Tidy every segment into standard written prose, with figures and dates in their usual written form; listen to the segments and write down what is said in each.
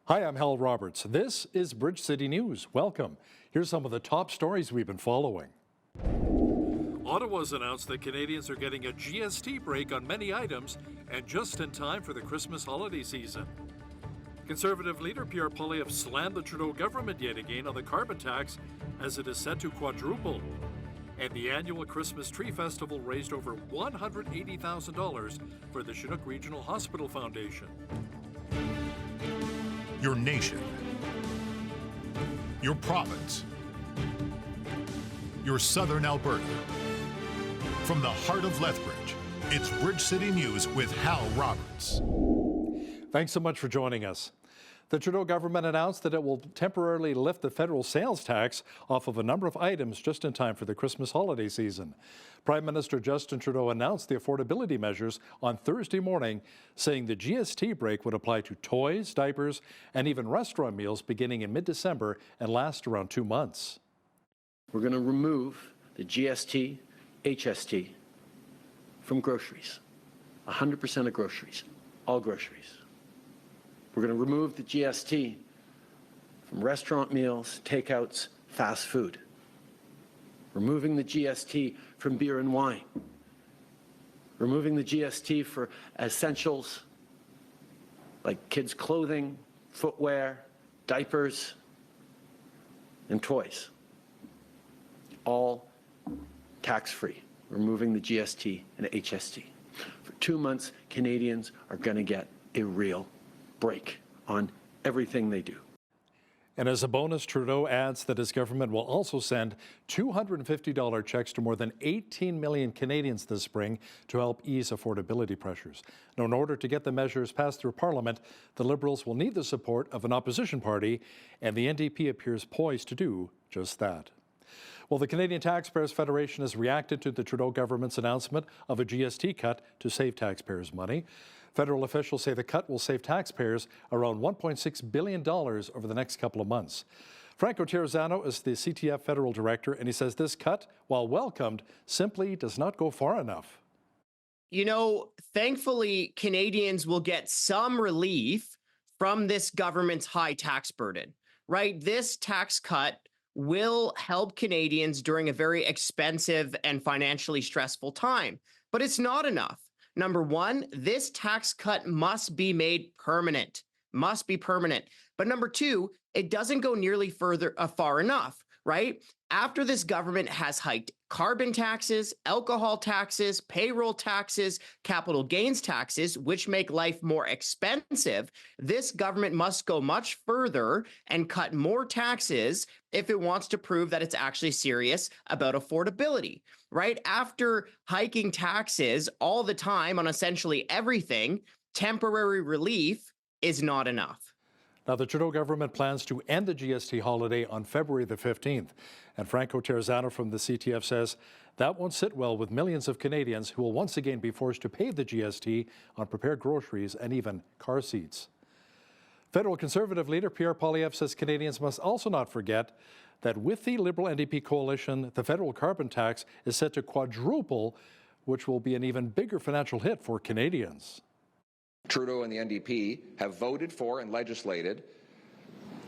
Hi, I'm Hal Roberts. This is Bridge City News. Welcome. Here's some of the top stories we've been following. Ottawa's announced that Canadians are getting a GST break on many items and just in time for the Christmas holiday season. Conservative leader Pierre Poilievre slammed the Trudeau government yet again on the carbon tax as it is set to quadruple. And the annual Christmas Tree Festival raised over $180,000 for the Chinook Regional Hospital Foundation. Your nation, your province, your southern Alberta. From the heart of Lethbridge, it's Bridge City News with Hal Roberts. Thanks so much for joining us. The Trudeau government announced that it will temporarily lift the federal sales tax off of a number of items just in time for the Christmas holiday season. Prime Minister Justin Trudeau announced the affordability measures on Thursday morning, saying the GST break would apply to toys, diapers, and even restaurant meals beginning in mid-December and last around 2 months. We're going to remove the GST, HST from groceries, 100% of groceries, all groceries. We're going to remove the GST from restaurant meals, takeouts, fast food. Removing the GST from beer and wine. Removing the GST for essentials like kids' clothing, footwear, diapers, and toys. All tax-free. Removing the GST and HST. For 2 months, Canadians are going to get a real break on everything they do. And as a bonus, Trudeau adds that his government will also send $250 checks to more than 18 million Canadians this spring to help ease affordability pressures. Now, in order to get the measures passed through Parliament, the Liberals will need the support of an opposition party, and the NDP appears poised to do just that. Well, the Canadian Taxpayers Federation has reacted to the Trudeau government's announcement of a GST cut to save taxpayers money. Federal officials say the cut will save taxpayers around $1.6 billion over the next couple of months. Franco Terrazzano is the CTF federal director, and he says this cut, while welcomed, simply does not go far enough. You know, thankfully, Canadians will get some relief from this government's high tax burden, right? This tax cut will help Canadians during a very expensive and financially stressful time, but it's not enough. Number one, this tax cut must be made permanent, must be permanent. But number two, it doesn't go nearly far enough, right? After this government has hiked carbon taxes, alcohol taxes, payroll taxes, capital gains taxes, which make life more expensive, this government must go much further and cut more taxes if it wants to prove that it's actually serious about affordability, right? After hiking taxes all the time on essentially everything, temporary relief is not enough. Now, the Trudeau government plans to end the GST holiday on February the 15th. And Franco Terrazzano from the CTF says that won't sit well with millions of Canadians who will once again be forced to pay the GST on prepared groceries and even car seats. Federal Conservative leader Pierre Poilievre says Canadians must also not forget that with the Liberal NDP coalition, the federal carbon tax is set to quadruple, which will be an even bigger financial hit for Canadians. Trudeau and the NDP have voted for and legislated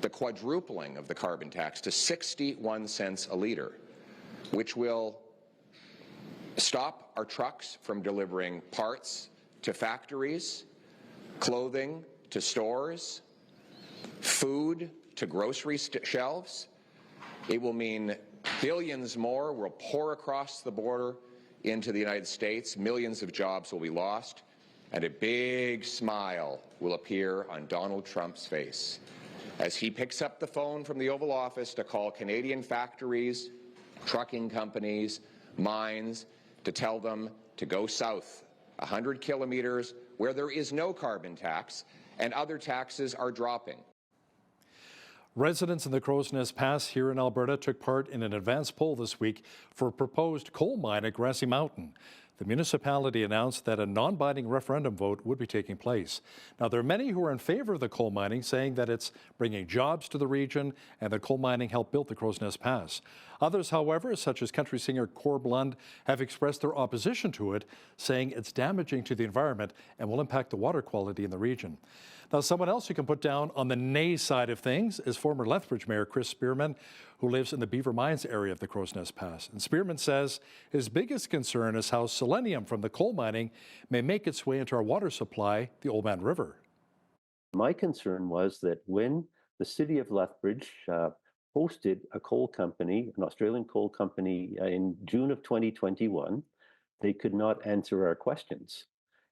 the quadrupling of the carbon tax to 61 cents a litre, which will stop our trucks from delivering parts to factories, clothing to stores, food to grocery shelves. It will mean billions more will pour across the border into the United States. Millions of jobs will be lost. And a big smile will appear on Donald Trump's face as he picks up the phone from the Oval Office to call Canadian factories, trucking companies, mines, to tell them to go south 100 kilometers where there is no carbon tax and other taxes are dropping. Residents in the Crow's Nest Pass here in Alberta took part in an advanced poll this week for a proposed coal mine at Grassy Mountain. The municipality announced that a non-binding referendum vote would be taking place. Now, there are many who are in favor of the coal mining, saying that it's bringing jobs to the region and that coal mining helped build the Crow's Nest Pass. Others, however, such as country singer Corb Lund, have expressed their opposition to it, saying it's damaging to the environment and will impact the water quality in the region. Now, someone else you can put down on the nay side of things is former Lethbridge Mayor Chris Spearman, who lives in the Beaver Mines area of the Crow's Nest Pass. And Spearman says his biggest concern is how selenium from the coal mining may make its way into our water supply, the Oldman River. My concern was that when the city of Lethbridge hosted a coal company, an Australian coal company, in June of 2021, they could not answer our questions.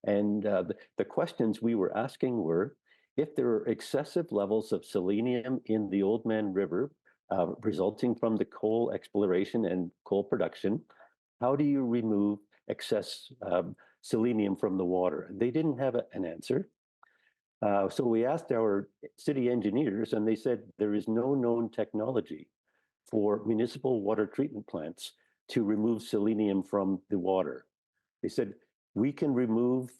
And the questions we were asking were, if there are excessive levels of selenium in the Oldman River resulting from the coal exploration and coal production, how do you remove excess selenium from the water? They didn't have an answer. So we asked our city engineers, and they said there is no known technology for municipal water treatment plants to remove selenium from the water. They said, we can remove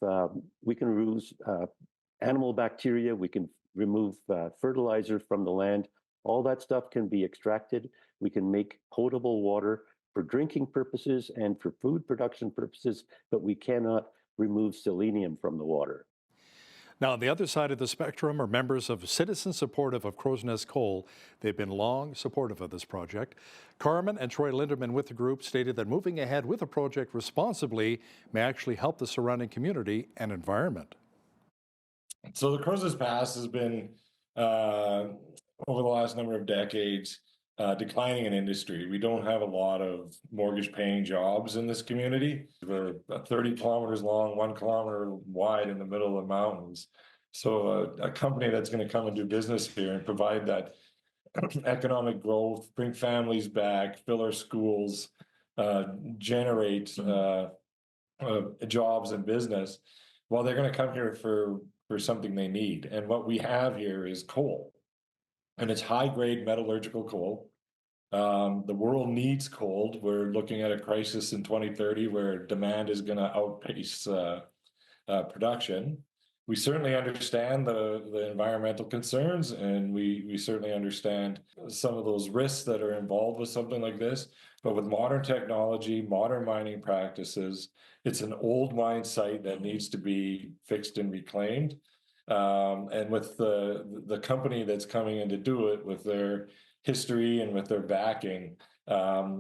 animal bacteria, we can remove fertilizer from the land. All that stuff can be extracted. We can make potable water for drinking purposes and for food production purposes, but we cannot remove selenium from the water. Now, on the other side of the spectrum are members of Citizens Supportive of Crow's Nest Coal. They've been long supportive of this project. Carmen and Troy Linderman with the group stated that moving ahead with the project responsibly may actually help the surrounding community and environment. So the Crow's Nest Pass has been, over the last number of decades, declining in industry. We don't have a lot of mortgage-paying jobs in this community. We're 30 kilometers long, 1 kilometer wide in the middle of the mountains. So a company that's going to come and do business here and provide that economic growth, bring families back, fill our schools, generate jobs and business, well, they're going to come here for something they need. And what we have here is coal. And it's high-grade metallurgical coal. The world needs coal. We're looking at a crisis in 2030 where demand is going to outpace production. We certainly understand the environmental concerns, and we certainly understand some of those risks that are involved with something like this. But with modern technology, modern mining practices, it's an old mine site that needs to be fixed and reclaimed. And with the company that's coming in to do it, with their history and with their backing,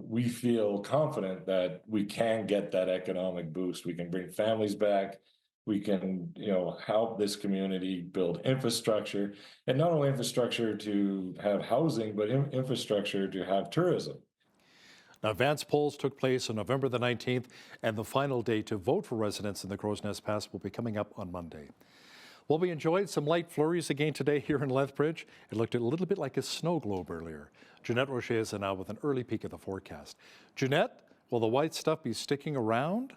we feel confident that we can get that economic boost. We can bring families back. We can, help this community build infrastructure, and not only infrastructure to have housing, but infrastructure to have tourism. Now, advance polls took place on November the 19th, and the final day to vote for residents in the Crow's Nest Pass will be coming up on Monday. Well, we enjoyed some light flurries again today here in Lethbridge. It looked a little bit like a snow globe earlier. Jeanette Rocher is now with an early peek of the forecast. Jeanette, will the white stuff be sticking around?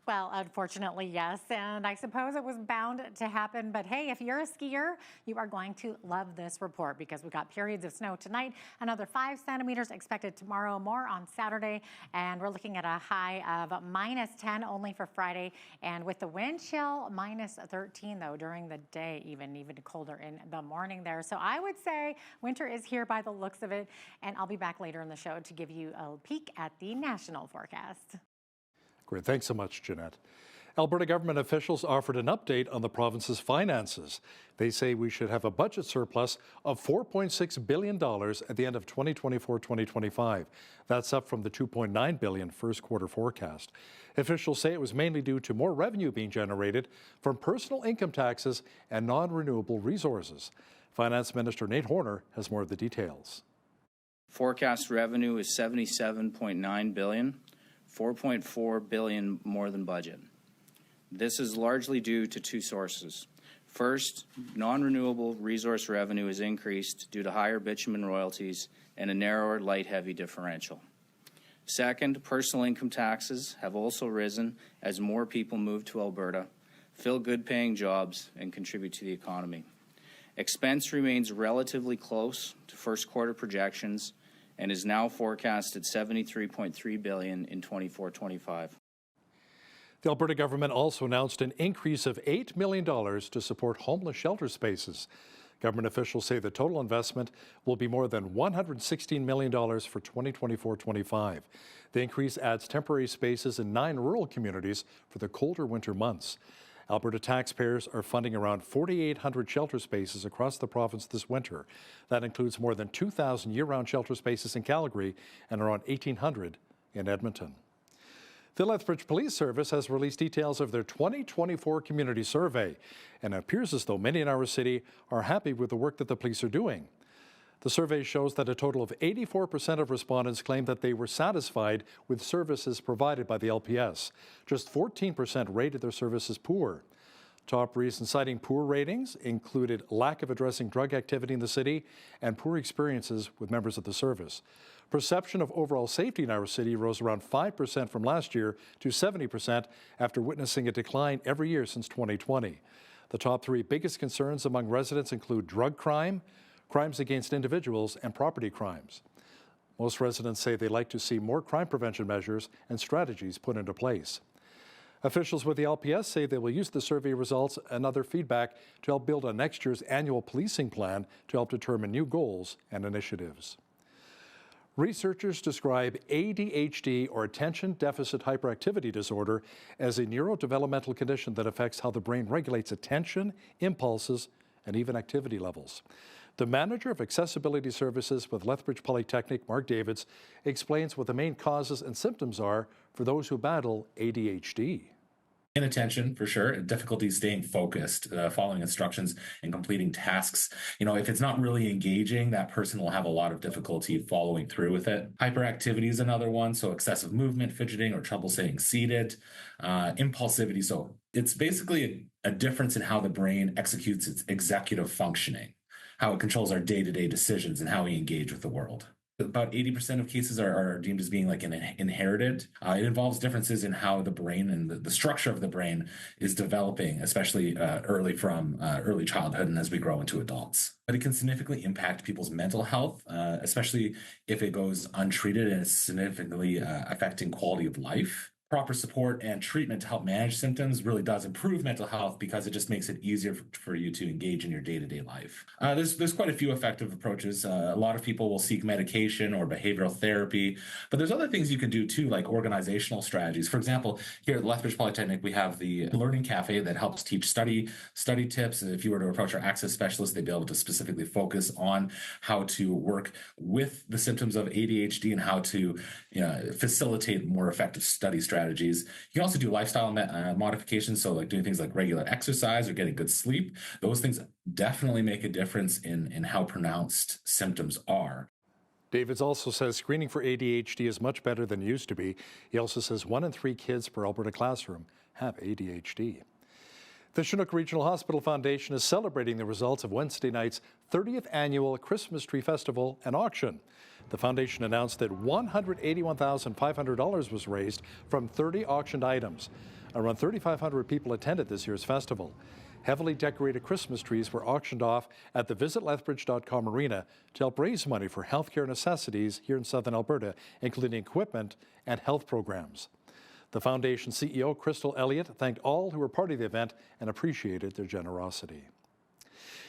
Well, unfortunately, yes, and I suppose it was bound to happen, but hey, if you're a skier, you are going to love this report because we got periods of snow tonight, another 5 centimeters expected tomorrow, more on Saturday, and we're looking at a high of -10 only for Friday, and with the wind chill, -13 though during the day, even colder in the morning there. So I would say winter is here by the looks of it, and I'll be back later in the show to give you a peek at the national forecast. Great. Thanks so much, Jeanette. Alberta government officials offered an update on the province's finances. They say we should have a budget surplus of $4.6 billion at the end of 2024-2025. That's up from the $2.9 billion first quarter forecast. Officials say it was mainly due to more revenue being generated from personal income taxes and non-renewable resources. Finance Minister Nate Horner has more of the details. Forecast revenue is $77.9 billion. $4.4 billion more than budget. This is largely due to 2 sources. First, non-renewable resource revenue is increased due to higher bitumen royalties and a narrower light-heavy differential. Second, personal income taxes have also risen as more people move to Alberta, fill good-paying jobs, and contribute to the economy. Expense remains relatively close to first quarter projections and is now forecast at $73.3 billion in 24-25. The Alberta government also announced an increase of $8 million to support homeless shelter spaces. Government officials say the total investment will be more than $116 million for 2024-25. The increase adds temporary spaces in 9 rural communities for the colder winter months. Alberta taxpayers are funding around 4,800 shelter spaces across the province this winter. That includes more than 2,000 year-round shelter spaces in Calgary and around 1,800 in Edmonton. The Lethbridge Police Service has released details of their 2024 community survey, and it appears as though many in our city are happy with the work that the police are doing. The survey shows that a total of 84% of respondents claimed that they were satisfied with services provided by the LPS. Just 14% rated their services poor. Top reasons citing poor ratings included lack of addressing drug activity in the city and poor experiences with members of the service. Perception of overall safety in our city rose around 5% from last year to 70% after witnessing a decline every year since 2020. The top three biggest concerns among residents include drug crime, crimes against individuals, and property crimes. Most residents say they'd like to see more crime prevention measures and strategies put into place. Officials with the LPS say they will use the survey results and other feedback to help build on next year's annual policing plan to help determine new goals and initiatives. Researchers describe ADHD, or attention deficit hyperactivity disorder, as a neurodevelopmental condition that affects how the brain regulates attention, impulses, and even activity levels. The manager of accessibility services with Lethbridge Polytechnic, Mark Davids, explains what the main causes and symptoms are for those who battle ADHD. Inattention, for sure, difficulty staying focused, following instructions and completing tasks. If it's not really engaging, that person will have a lot of difficulty following through with it. Hyperactivity is another one, so excessive movement, fidgeting, or trouble staying seated. Impulsivity, so it's basically a difference in how the brain executes its executive functioning, how it controls our day-to-day decisions, and how we engage with the world. About 80% of cases are deemed as being inherited. It involves differences in how the brain and the structure of the brain is developing, especially early childhood and as we grow into adults. But it can significantly impact people's mental health, especially if it goes untreated and is significantly affecting quality of life. Proper support and treatment to help manage symptoms really does improve mental health because it just makes it easier for you to engage in your day-to-day life. There's quite a few effective approaches. A lot of people will seek medication or behavioral therapy, but there's other things you can do too, like organizational strategies. For example, here at Lethbridge Polytechnic, we have the Learning Cafe that helps teach study tips. If you were to approach our access specialist, they'd be able to specifically focus on how to work with the symptoms of ADHD and how to facilitate more effective study strategies. You can also do lifestyle modifications, so like doing things like regular exercise or getting good sleep. Those things definitely make a difference in how pronounced symptoms are. Davids also says screening for ADHD is much better than it used to be. He also says 1 in 3 kids per Alberta classroom have ADHD. The Chinook Regional Hospital Foundation is celebrating the results of Wednesday night's 30th annual Christmas Tree Festival and auction. The foundation announced that $181,500 was raised from 30 auctioned items. Around 3,500 people attended this year's festival. Heavily decorated Christmas trees were auctioned off at the visitlethbridge.com arena to help raise money for healthcare necessities here in southern Alberta, including equipment and health programs. The foundation CEO, Crystal Elliott, thanked all who were part of the event and appreciated their generosity.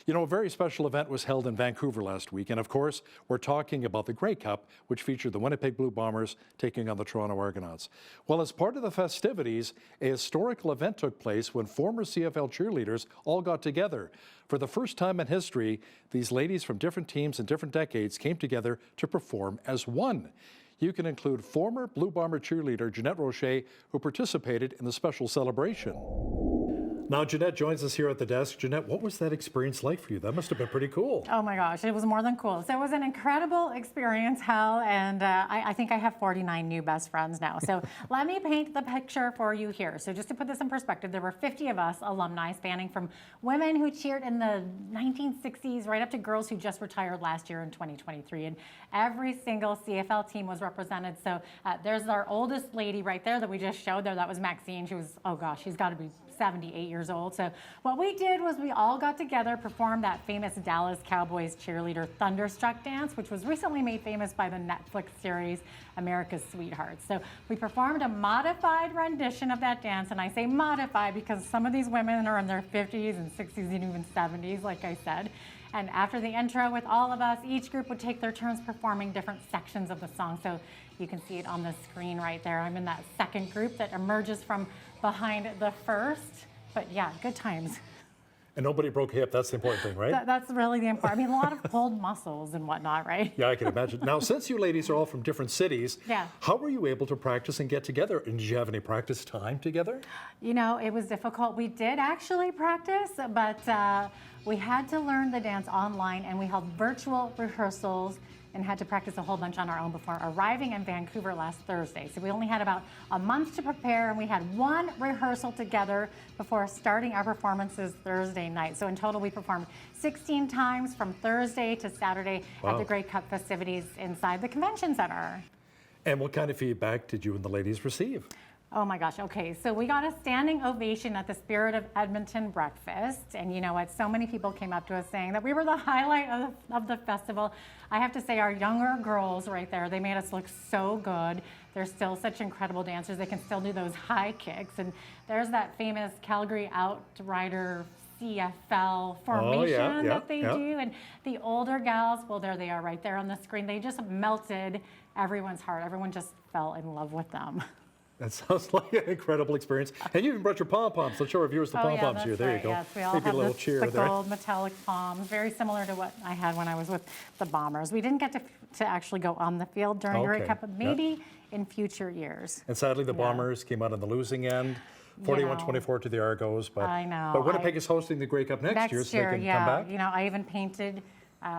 A very special event was held in Vancouver last week, and of course, we're talking about the Grey Cup, which featured the Winnipeg Blue Bombers taking on the Toronto Argonauts. Well, as part of the festivities, a historical event took place when former CFL cheerleaders all got together. For the first time in history, these ladies from different teams and different decades came together to perform as one. You can include former Blue Bomber cheerleader Jeanette Rocher, who participated in the special celebration. Now, Jeanette joins us here at the desk. Jeanette, what was that experience like for you? That must have been pretty cool. Oh my gosh, it was more than cool. So it was an incredible experience, Hal, and I think I have 49 new best friends now. So let me paint the picture for you here. So just to put this in perspective, there were 50 of us alumni spanning from women who cheered in the 1960s right up to girls who just retired last year in 2023. And every single CFL team was represented. So there's our oldest lady right there that we just showed there. That was Maxine. She was, oh gosh, she's got to be 78 years old. So what we did was we all got together, performed that famous Dallas Cowboys cheerleader Thunderstruck dance, which was recently made famous by the Netflix series America's Sweethearts. So we performed a modified rendition of that dance, and I say modified because some of these women are in their 50s and 60s and even 70s, like I said. And after the intro with all of us, each group would take their turns performing different sections of the song. So you can see it on the screen right there. I'm in that second group that emerges from behind the first. But yeah, good times. And nobody broke a hip. That's the important thing, right? That's really the important. I mean, a lot of pulled muscles and whatnot, right? Yeah, I can imagine. Now, since you ladies are all from different cities, Yeah. how were you able to practice and get together? And did you have any practice time together? You know, it was difficult. We did actually practice, but we had to learn the dance online, and we held virtual rehearsals and had to practice a whole bunch on our own before arriving in Vancouver last Thursday. So we only had about a month to prepare, and we had one rehearsal together before starting our performances Thursday night. So in total, we performed 16 times from Thursday to Saturday at the Grey Cup festivities inside the convention center. And what kind of feedback did you and the ladies receive? Oh my gosh, okay, so we got a standing ovation at the Spirit of Edmonton breakfast, and you know what, so many people came up to us saying that we were the highlight of the festival. I have to say, our younger girls right there, they made us look so good. They're still such incredible dancers. They can still do those high kicks, and there's that famous Calgary Outrider CFL formation that they do, and the older gals, well, there they are right there on the screen. They just melted everyone's heart. Everyone just fell in love with them. That sounds like an incredible experience. And you even brought your pom-poms. Let's show our viewers the pom-poms here. There you go. Yes, we all Maybe have a little the cheer there. gold metallic palms, very similar to what I had when I was with the Bombers. We didn't get to actually go on the field during Grey Cup, but maybe in future years. And sadly, the Bombers came out on the losing end. 41-24 to the Argos. But, I know. But Winnipeg is hosting the Grey Cup next year, so they can come back. You know, I even painted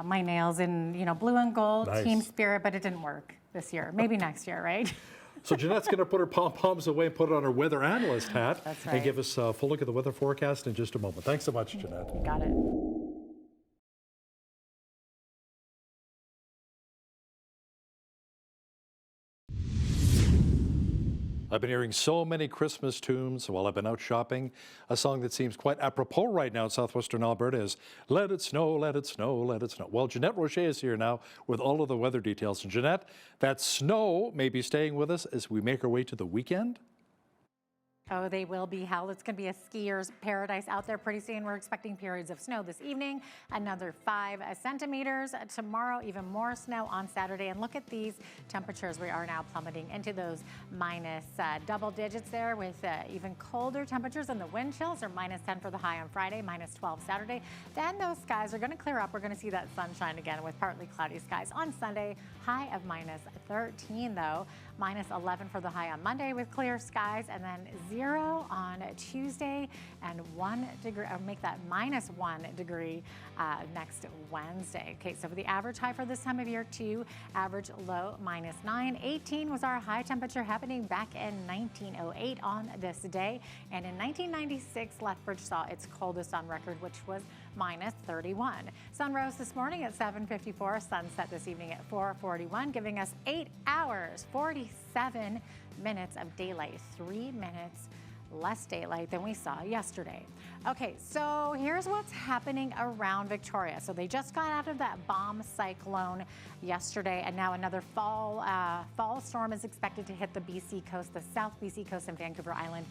my nails in, you know, blue and gold, team spirit, but it didn't work this year. Maybe next year, right? So Jeanette's going to put her pom-poms away and put on her weather analyst hat. That's right. And give us a full look at the weather forecast in just a moment. Thanks so much, Jeanette. Got it. I've been hearing so many Christmas tunes while I've been out shopping. A song that seems quite apropos right now in southwestern Alberta is Let It Snow, Let It Snow, Let It Snow. Well, Jeanette Rocher is here now with all of the weather details. And Jeanette, that snow may be staying with us as we make our way to the weekend? Oh, they will be, Hal. It's going to be a skier's paradise out there pretty soon. We're expecting periods of snow this evening, another 5 centimeters. Tomorrow, even more snow on Saturday. And look at these temperatures. We are now plummeting into those minus double digits there with even colder temperatures, and the wind chills are minus 10 for the high on Friday, minus 12 Saturday. Then those skies are going to clear up. We're going to see that sunshine again with partly cloudy skies on Sunday. High of minus 13, though. Minus 11 for the high on Monday with clear skies, and then 0 on Tuesday, and 1 degree, or make that minus 1 degree next Wednesday. Okay, so for the average high for this time of year, 2, average low minus 9. 18 was our high temperature happening back in 1908 on this day, and in 1996, Lethbridge saw its coldest on record, which was minus 31. Sun rose this morning at 7:54, sunset this evening at 4:41, giving us 8 hours, 47 minutes of daylight, 3 minutes less daylight than we saw yesterday. Okay, so here's what's happening around Victoria. So they just got out of that bomb cyclone yesterday, and now another fall storm is expected to hit the BC coast, the South BC coast and Vancouver Island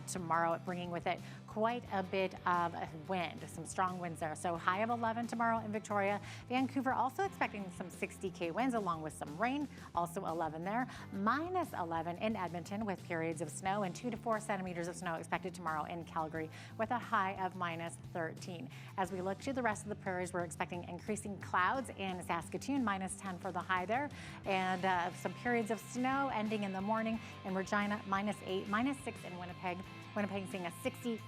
tomorrow, bringing with it quite a bit of wind, some strong winds there. So high of 11 tomorrow in Victoria. Vancouver also expecting some 60K winds along with some rain, also 11 there. Minus 11 in Edmonton with periods of snow, and 2 to 4 centimeters of snow expected tomorrow in Calgary with a high of minus 13. As we look to the rest of the prairies, we're expecting increasing clouds in Saskatoon, minus 10 for the high there, and some periods of snow ending in the morning in Regina, minus 8, minus 6 in Winnipeg. Winnipeg seeing a 60%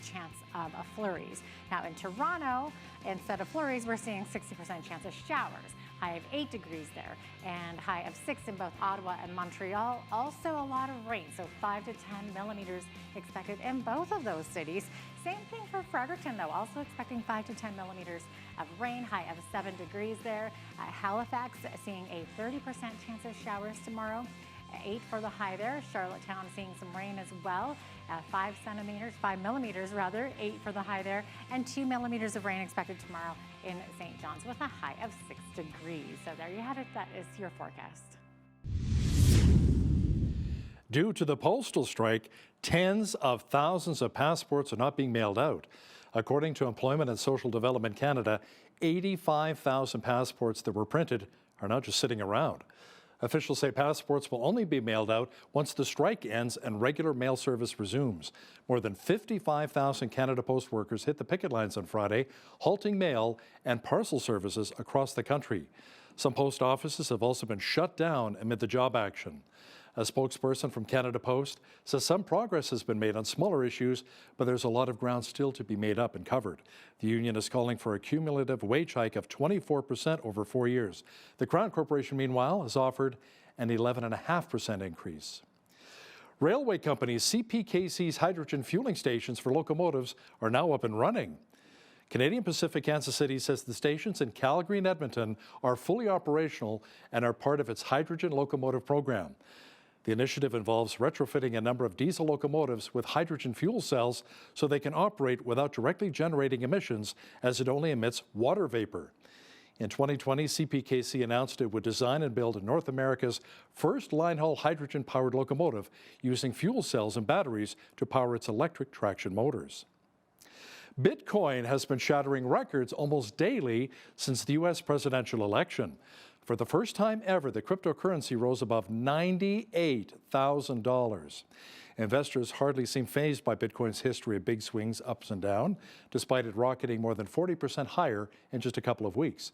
chance of flurries. Now in Toronto, instead of flurries, we're seeing 60% chance of showers. High of 8 degrees there, and high of 6 in both Ottawa and Montreal. Also a lot of rain, so 5 to 10 millimeters expected in both of those cities. Same thing for Fredericton, though, also expecting 5 to 10 millimeters of rain, high of 7 degrees there. Halifax seeing a 30% chance of showers tomorrow. 8 for the high there. Charlottetown seeing some rain as well. 5 millimeters rather, 8 for the high there, and 2 millimeters of rain expected tomorrow in St. John's with a high of 6 degrees. So there you have it. That is your forecast. Due to the postal strike, tens of thousands of passports are not being mailed out. According to Employment and Social Development Canada, 85,000 passports that were printed are now just sitting around. Officials say passports will only be mailed out once the strike ends and regular mail service resumes. More than 55,000 Canada Post workers hit the picket lines on Friday, halting mail and parcel services across the country. Some post offices have also been shut down amid the job action. A spokesperson from Canada Post says some progress has been made on smaller issues, but there's a lot of ground still to be made up and covered. The union is calling for a cumulative wage hike of 24% over 4 years. The Crown Corporation, meanwhile, has offered an 11.5% increase. Railway company CPKC's hydrogen fueling stations for locomotives are now up and running. Canadian Pacific Kansas City says the stations in Calgary and Edmonton are fully operational and are part of its hydrogen locomotive program. The initiative involves retrofitting a number of diesel locomotives with hydrogen fuel cells so they can operate without directly generating emissions, as it only emits water vapor. In 2020, CPKC announced it would design and build North America's first line-haul hydrogen-powered locomotive using fuel cells and batteries to power its electric traction motors. Bitcoin has been shattering records almost daily since the U.S. presidential election. For the first time ever, the cryptocurrency rose above $98,000. Investors hardly seem fazed by Bitcoin's history of big swings ups and down, despite it rocketing more than 40% higher in just a couple of weeks.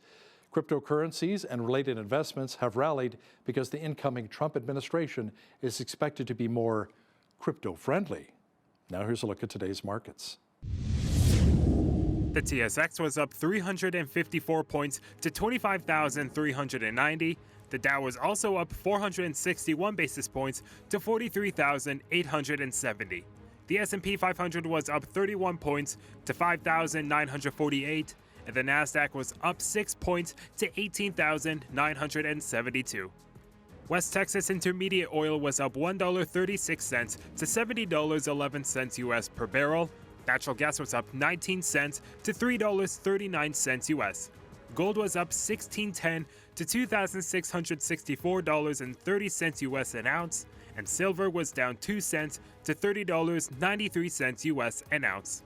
Cryptocurrencies and related investments have rallied because the incoming Trump administration is expected to be more crypto-friendly. Now here's a look at today's markets. The TSX was up 354 points to 25,390. The Dow was also up 461 basis points to 43,870. The S&P 500 was up 31 points to 5,948, and the Nasdaq was up 6 points to 18,972. West Texas Intermediate oil was up $1.36 to $70.11 US per barrel. Natural gas was up 19 cents to $3.39 US. Gold was up 16.10 to $2,664.30 US an ounce, and silver was down 2 cents to $30.93 US an ounce.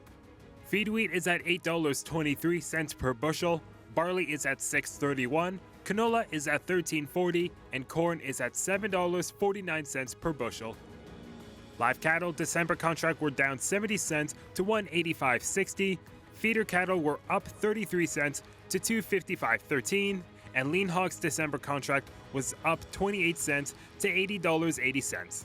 Feed wheat is at $8.23 per bushel, barley is at $6.31, canola is at $13.40, and corn is at $7.49 per bushel. Live cattle December contract were down 70 cents to $185.60. Feeder cattle were up 33 cents to $255.13, and lean hogs December contract was up 28 cents to $80.80.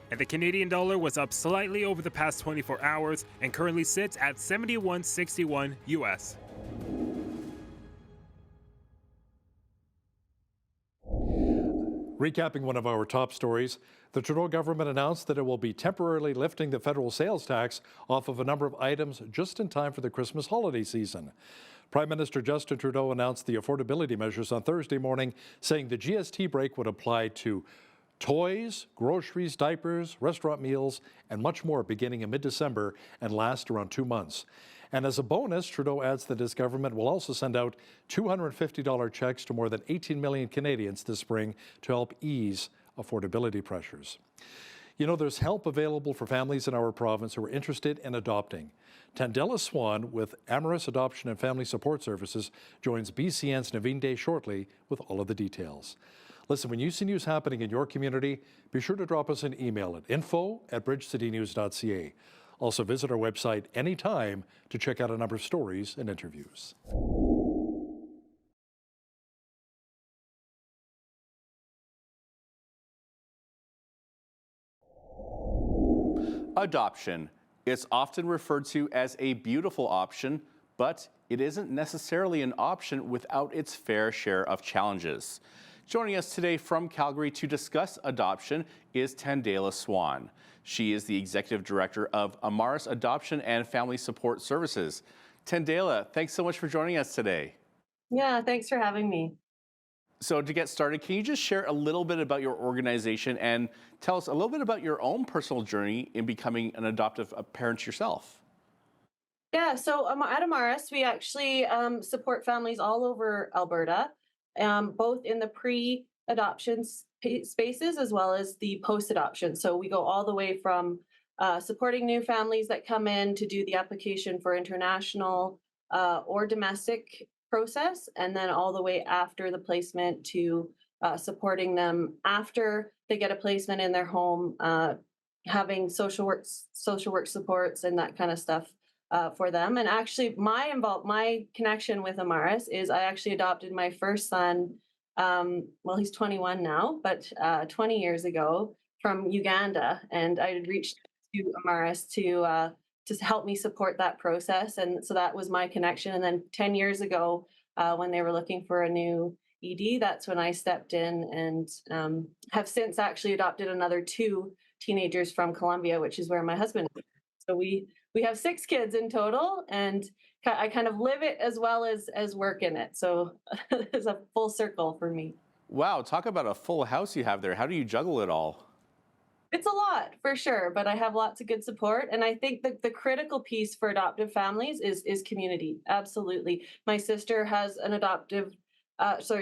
And the Canadian dollar was up slightly over the past 24 hours and currently sits at 71.61 US. Recapping one of our top stories, the Trudeau government announced that it will be temporarily lifting the federal sales tax off of a number of items just in time for the Christmas holiday season. Prime Minister Justin Trudeau announced the affordability measures on Thursday morning, saying the GST break would apply to toys, groceries, diapers, restaurant meals, and much more beginning in mid-December and last around 2 months. And as a bonus, Trudeau adds that his government will also send out $250 checks to more than 18 million Canadians this spring to help ease affordability pressures. You know, there's help available for families in our province who are interested in adopting. Tandela Swan with Amorous Adoption and Family Support Services joins BCN's Naveen Day shortly with all of the details. Listen, when you see news happening in your community, be sure to drop us an email at info@bridgecitynews.ca. Also visit our website anytime to check out a number of stories and interviews. Adoption. It's often referred to as a beautiful option, but it isn't necessarily an option without its fair share of challenges. Joining us today from Calgary to discuss adoption is Tandela Swan. She is the Executive Director of Amorous Adoption and Family Support Services. Tandela, thanks so much for joining us today. Yeah, thanks for having me. So to get started, can you just share a little bit about your organization and tell us a little bit about your own personal journey in becoming an adoptive parent yourself? Yeah, so at Amorous, we actually support families all over Alberta, both in the pre-adoption spaces as well as the post-adoption. So we go all the way from supporting new families that come in to do the application for international or domestic process, and then all the way after the placement to supporting them after they get a placement in their home, having social work supports and that kind of stuff for them. And actually, my connection with Amaris is I actually adopted my first son. Well, he's 21 now, but 20 years ago from Uganda, and I had reached to Amaris to help me support that process, and so that was my connection. And then 10 years ago, when they were looking for a new ED, that's when I stepped in and have since actually adopted another 2 teenagers from Colombia, which is where my husband is. So we have 6 kids in total, and I kind of live it as well as work in it. So it's a full circle for me. Wow, talk about a full house you have there. How do you juggle it all? It's a lot for sure, but I have lots of good support. And I think that the critical piece for adoptive families is community. Absolutely. My sister has an adoptive,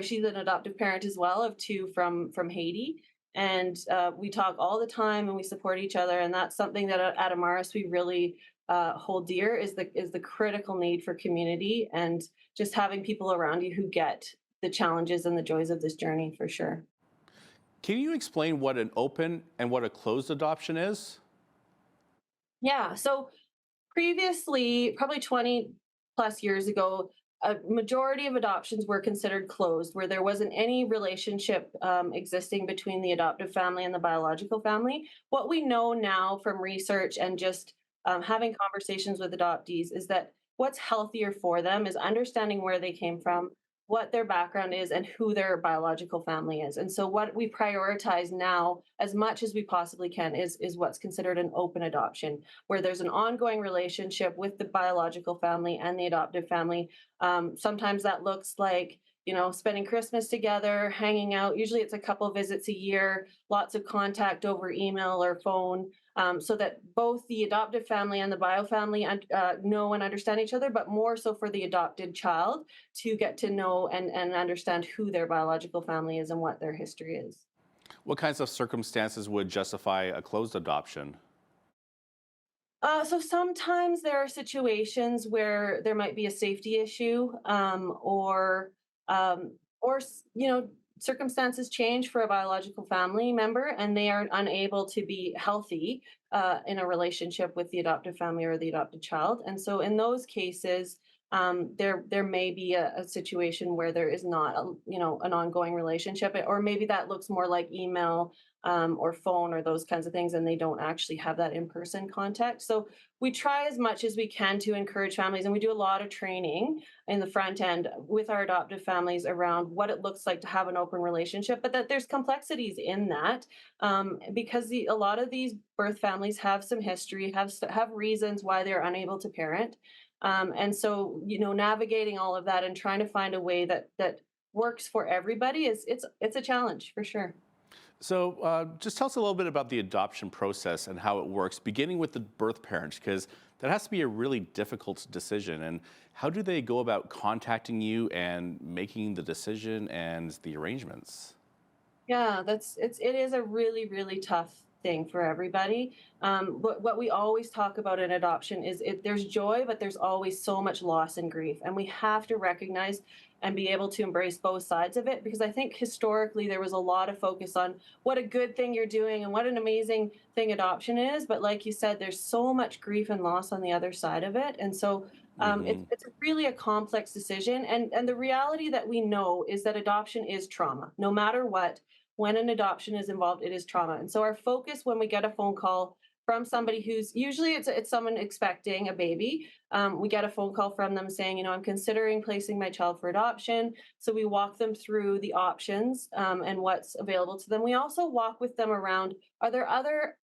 she's an adoptive parent as well of 2 from Haiti. And we talk all the time and we support each other. And that's something that at Amaris we really hold dear is the critical need for community and just having people around you who get the challenges and the joys of this journey for sure. Can you explain what an open and what a closed adoption is? Yeah, so previously, probably 20 plus years ago, a majority of adoptions were considered closed, where there wasn't any relationship existing between the adoptive family and the biological family. What we know now from research and just having conversations with adoptees is that what's healthier for them is understanding where they came from, what their background is, and who their biological family is. And so what we prioritize now as much as we possibly can is what's considered an open adoption, where there's an ongoing relationship with the biological family and the adoptive family. Sometimes that looks like, spending Christmas together, hanging out. Usually it's a couple visits a year, lots of contact over email or phone, so that both the adoptive family and the bio family know and understand each other, but more so for the adopted child to get to know and understand who their biological family is and what their history is. What kinds of circumstances would justify a closed adoption? So sometimes there are situations where there might be a safety issue, or circumstances change for a biological family member, and they are unable to be healthy in a relationship with the adoptive family or the adopted child. And so, in those cases, there may be a situation where there is not, an ongoing relationship, or maybe that looks more like email or phone or those kinds of things, and they don't actually have that in-person contact. So we try as much as we can to encourage families, and we do a lot of training in the front end with our adoptive families around what it looks like to have an open relationship, but that there's complexities in that because a lot of these birth families have some history, have reasons why they're unable to parent. And so, navigating all of that and trying to find a way that works for everybody it's a challenge for sure. So just tell us a little bit about the adoption process and how it works, beginning with the birth parents, because that has to be a really difficult decision. And how do they go about contacting you and making the decision and the arrangements? Yeah, it is a really, really tough thing for everybody. What we always talk about in adoption is there's joy, but there's always so much loss and grief. And we have to recognize and be able to embrace both sides of it, because I think historically there was a lot of focus on what a good thing you're doing and what an amazing thing adoption is. But like you said, there's so much grief and loss on the other side of it. And so it's really a complex decision. And the reality that we know is that adoption is trauma. No matter what, when an adoption is involved, it is trauma. And so our focus when we get a phone call from somebody who's usually it's someone expecting a baby, we get a phone call from them saying, I'm considering placing my child for adoption. So we walk them through the options and what's available to them. We also walk with them around,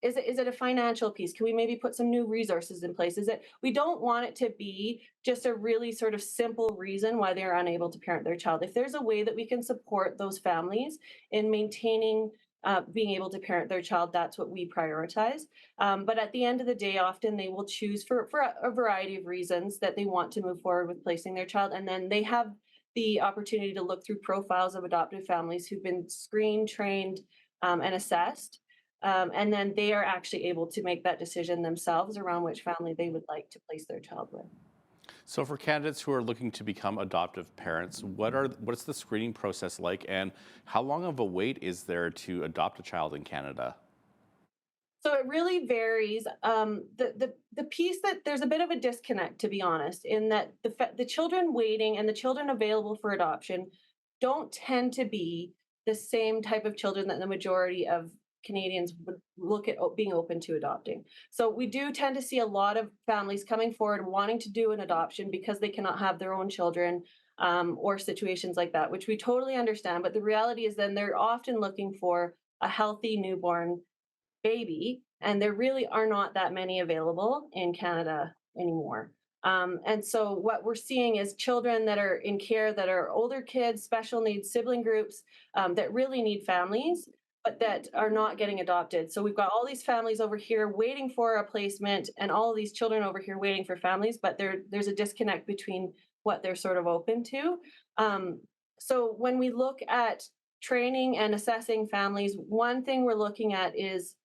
is it a financial piece? Can we maybe put some new resources in place? We don't want it to be just a really sort of simple reason why they're unable to parent their child. If there's a way that we can support those families in maintaining being able to parent their child, that's what we prioritize. But at the end of the day, often they will choose for a variety of reasons that they want to move forward with placing their child. And then they have the opportunity to look through profiles of adoptive families who've been screened, trained, and assessed. And then they are actually able to make that decision themselves around which family they would like to place their child with. So for candidates who are looking to become adoptive parents, what's the screening process like, and how long of a wait is there to adopt a child in Canada? So it really varies. The piece that there's a bit of a disconnect, to be honest, in that the children waiting and the children available for adoption don't tend to be the same type of children that the majority of Canadians would look at being open to adopting. So we do tend to see a lot of families coming forward wanting to do an adoption because they cannot have their own children, or situations like that, which we totally understand. But the reality is then they're often looking for a healthy newborn baby, and there really are not that many available in Canada anymore. And so what we're seeing is children that are in care that are older kids, special needs sibling groups, that really need families, but that are not getting adopted. So we've got all these families over here waiting for a placement and all of these children over here waiting for families, but there's a disconnect between what they're sort of open to. So when we look at training and assessing families, one thing we're looking at is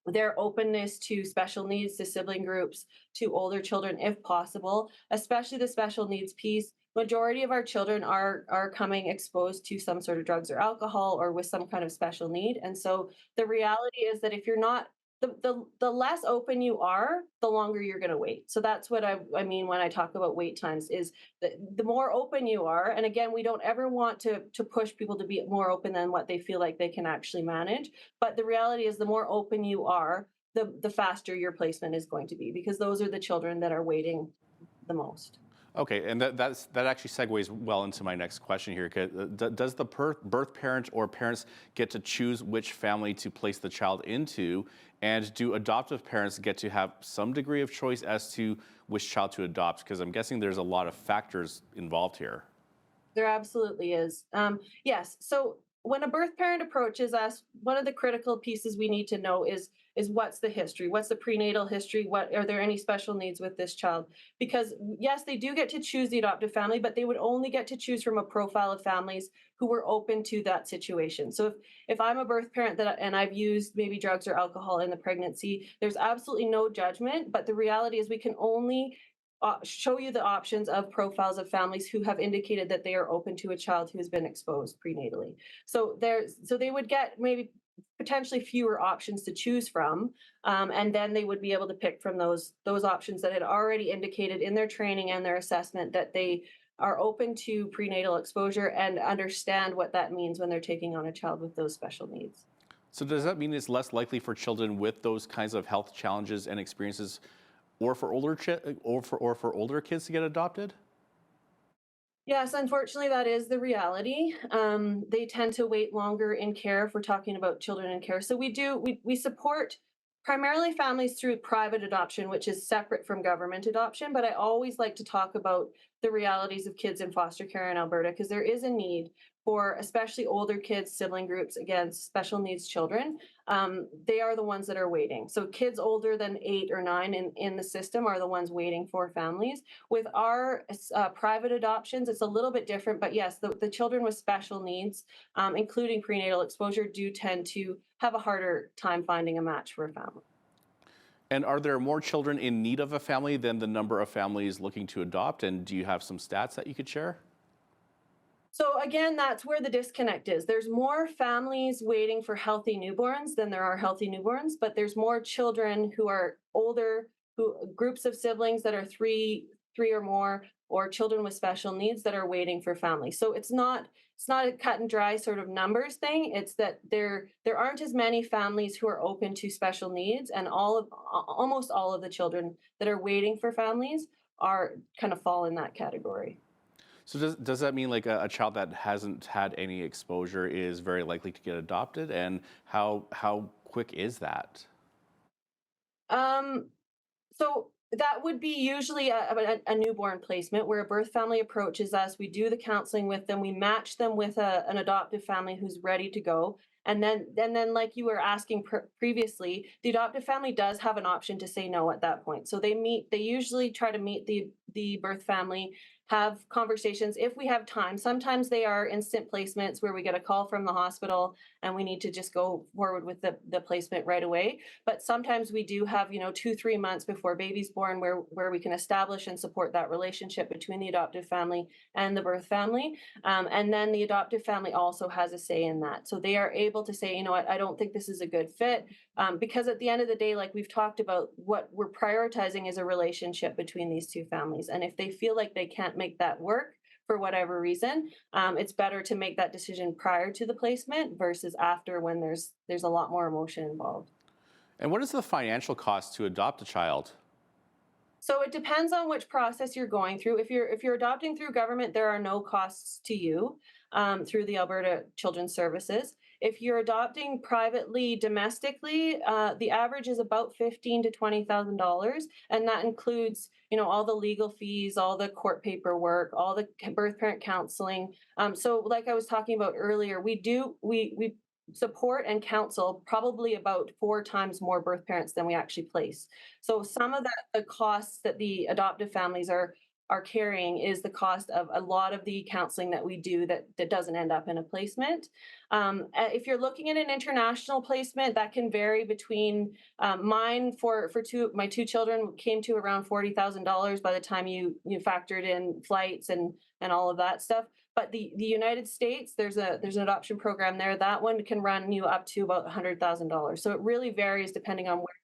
their openness to special needs, to sibling groups, to older children, if possible, especially the special needs piece. Majority of our children are coming exposed to some sort of drugs or alcohol or with some kind of special need. And so the reality is that if you're not, the less open you are, the longer you're going to wait. So that's what I mean when I talk about wait times is the more open you are. And again, we don't ever want to push people to be more open than what they feel like they can actually manage. But the reality is the more open you are, the faster your placement is going to be, because those are the children that are waiting the most. Okay, and that actually segues well into my next question here. Does the birth parent or parents get to choose which family to place the child into? And do adoptive parents get to have some degree of choice as to which child to adopt? Because I'm guessing there's a lot of factors involved here. There absolutely is. Yes. So when a birth parent approaches us, one of the critical pieces we need to know is what's the history? What's the prenatal history? What are there any special needs with this child? Because yes, they do get to choose the adoptive family, but they would only get to choose from a profile of families who were open to that situation. So if I'm a birth parent and I've used maybe drugs or alcohol in the pregnancy, there's absolutely no judgment. But the reality is we can only show you the options of profiles of families who have indicated that they are open to a child who has been exposed prenatally. So they would get maybe potentially fewer options to choose from, and then they would be able to pick from those options that had already indicated in their training and their assessment that they are open to prenatal exposure and understand what that means when they're taking on a child with those special needs. So does that mean it's less likely for children with those kinds of health challenges and experiences, or for older kids to get adopted? Yes, unfortunately, that is the reality. They tend to wait longer in care if we're talking about children in care. So we support primarily families through private adoption, which is separate from government adoption. But I always like to talk about the realities of kids in foster care in Alberta, because there is a need for especially older kids, sibling groups, again, special needs children. They are the ones that are waiting. So kids older than 8 or 9 in the system are the ones waiting for families. With our private adoptions, it's a little bit different, but yes, the children with special needs, including prenatal exposure, do tend to have a harder time finding a match for a family. And are there more children in need of a family than the number of families looking to adopt? And do you have some stats that you could share? So again, that's where the disconnect is. There's more families waiting for healthy newborns than there are healthy newborns, but there's more children who are older, groups of siblings that are three or more, or children with special needs that are waiting for families. So it's not a cut and dry sort of numbers thing. It's that there aren't as many families who are open to special needs, and almost all of the children that are waiting for families are kind of fall in that category. So does that mean like a child that hasn't had any exposure is very likely to get adopted? And how quick is that? So that would be usually a newborn placement where a birth family approaches us. We do the counseling with them. We match them with an adoptive family who's ready to go. And then like you were asking previously, the adoptive family does have an option to say no at that point. So they usually try to meet the birth family, have conversations if we have time. Sometimes they are instant placements where we get a call from the hospital and we need to just go forward with the placement right away. But sometimes we do have, 2-3 months before baby's born where we can establish and support that relationship between the adoptive family and the birth family. And then the adoptive family also has a say in that. So they are able to say, you know what, I don't think this is a good fit. Because at the end of the day, like we've talked about, what we're prioritizing is a relationship between these two families. And if they feel like they can't make that work for whatever reason, it's better to make that decision prior to the placement versus after, when there's a lot more emotion involved. And what is the financial cost to adopt a child? So it depends on which process you're going through. If you're adopting through government, there are no costs to you through the Alberta Children's Services. If you're adopting privately, domestically, the average is about $15,000 to $20,000, and that includes, all the legal fees, all the court paperwork, all the birth parent counseling. So, like I was talking about earlier, we support and counsel probably about 4 times more birth parents than we actually place. So some of the costs that the adoptive families are carrying is the cost of a lot of the counseling that we do that doesn't end up in a placement. If you're looking at an international placement, that can vary between mine for my 2 children came to around $40,000 by the time you factored in flights and all of that stuff. But the United States, there's an adoption program there. That one can run you up to about $100,000. So it really varies depending on where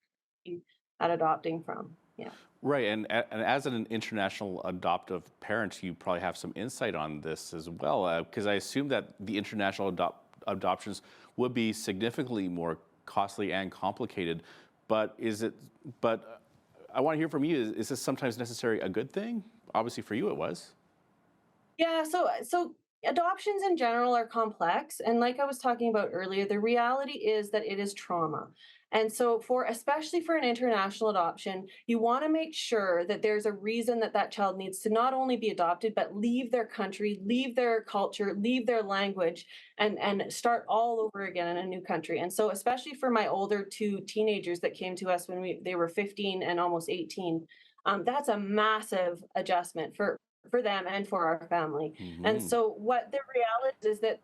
you're at adopting from. Yeah. Right, and as an international adoptive parent, you probably have some insight on this as well, because I assume that the international adoptions would be significantly more costly and complicated. But I want to hear from you. Is this sometimes necessary a good thing? Obviously, for you, it was. Yeah, so adoptions in general are complex. And like I was talking about earlier, the reality is that it is trauma. And so especially for an international adoption, you want to make sure that there's a reason that child needs to not only be adopted, but leave their country, leave their culture, leave their language, and start all over again in a new country. And so especially for my older 2 teenagers that came to us when they were 15 and almost 18, that's a massive adjustment for them and for our family. Mm-hmm. And so what the reality is that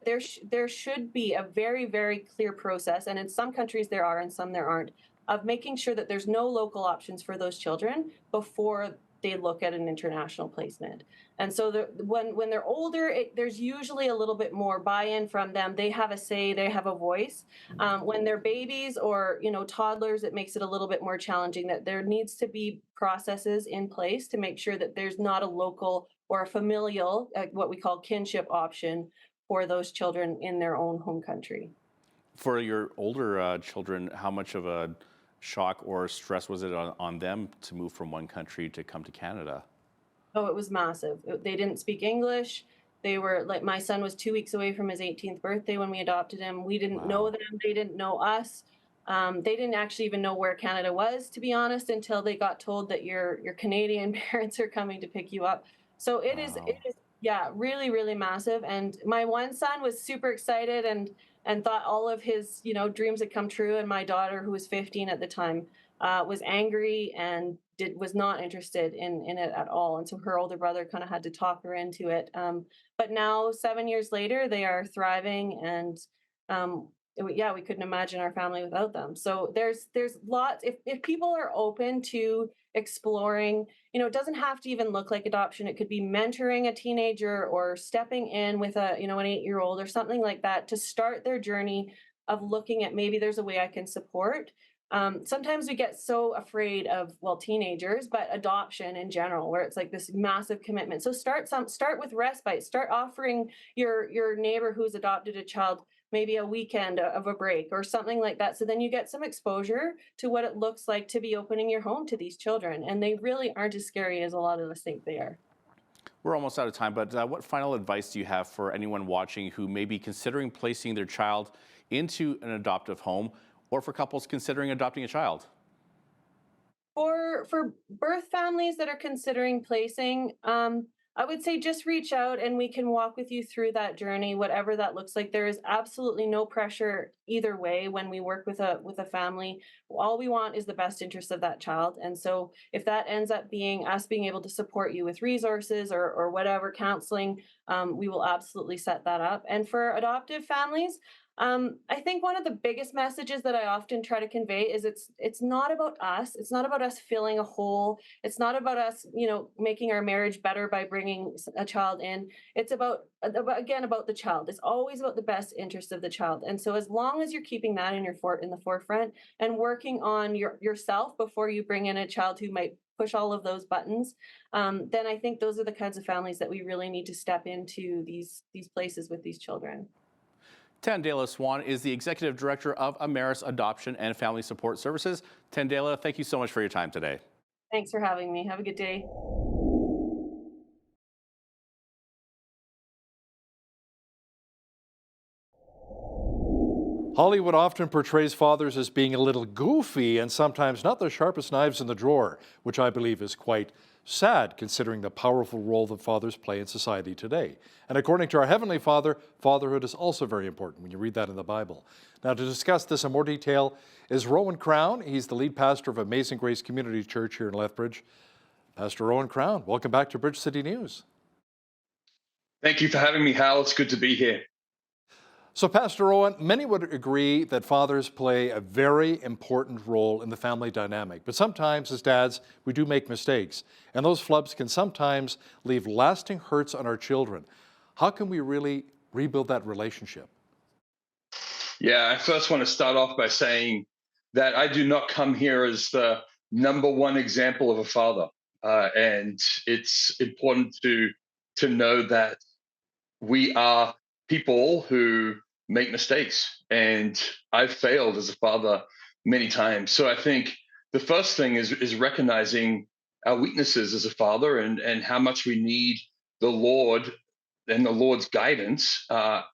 there should be a very, very clear process, and in some countries there are and some there aren't, of making sure that there's no local options for those children before they look at an international placement. And so when they're older, there's usually a little bit more buy-in from them. They have a say, they have a voice. When they're babies or toddlers, it makes it a little bit more challenging, that there needs to be processes in place to make sure that there's not a local or a familial, what we call kinship option for those children in their own home country. For your older children, how much of a shock or stress was it on them to move from one country to come to Canada? Oh, it was massive. They didn't speak English. They were like, my son was 2 weeks away from his 18th birthday when we adopted him. We didn't know them. They didn't know us. They didn't actually even know where Canada was, to be honest, until they got told that your Canadian parents are coming to pick you up. So it is, yeah, really, really massive. And my one son was super excited and thought all of his, dreams had come true. And my daughter, who was 15 at the time, was angry and was not interested in it at all. And so her older brother kind of had to talk her into it. But now, 7 years later, they are thriving, and we couldn't imagine our family without them. So there's lots. If people are open to exploring, it doesn't have to even look like adoption. It could be mentoring a teenager or stepping in with an 8-year-old or something like that to start their journey of looking at, maybe there's a way I can support. Sometimes we get so afraid of, teenagers, but adoption in general, where it's like this massive commitment. So start with respite. Start offering your neighbor who's adopted a child maybe a weekend of a break or something like that. So then you get some exposure to what it looks like to be opening your home to these children. And they really aren't as scary as a lot of us think they are. We're almost out of time, but what final advice do you have for anyone watching who may be considering placing their child into an adoptive home, or for couples considering adopting a child? For birth families that are considering placing, I would say just reach out and we can walk with you through that journey, whatever that looks like. There is absolutely no pressure either way when we work with a family. All we want is the best interest of that child. And so if that ends up being us being able to support you with resources or whatever counseling, we will absolutely set that up. And for adoptive families, I think one of the biggest messages that I often try to convey is it's not about us. It's not about us filling a hole. It's not about us, making our marriage better by bringing a child in. It's about the child. It's always about the best interest of the child. And so as long as you're keeping that in the forefront and working on yourself before you bring in a child who might push all of those buttons, then I think those are the kinds of families that we really need to step into these places with these children. Tandela Swan is the Executive Director of Ameris Adoption and Family Support Services. Tandela, thank you so much for your time today. Thanks for having me. Have a good day. Hollywood often portrays fathers as being a little goofy and sometimes not the sharpest knives in the drawer, which I believe is quite sad considering the powerful role that fathers play in society today. And according to our Heavenly Father, fatherhood is also very important when you read that in the Bible. Now, to discuss this in more detail is Rowan Crown. He's the lead pastor of Amazing Grace Community Church here in Lethbridge. Pastor Rowan Crown, welcome back to Bridge City News. Thank you for having me, Hal. It's good to be here. So, Pastor Owen, many would agree that fathers play a very important role in the family dynamic. But sometimes, as dads, we do make mistakes. And those flubs can sometimes leave lasting hurts on our children. How can we really rebuild that relationship? Yeah, I first want to start off by saying that I do not come here as the number one example of a father. And it's important to know that we are people who make mistakes, and I've failed as a father many times. So I think the first thing is recognizing our weaknesses as a father and how much we need the Lord and the Lord's guidance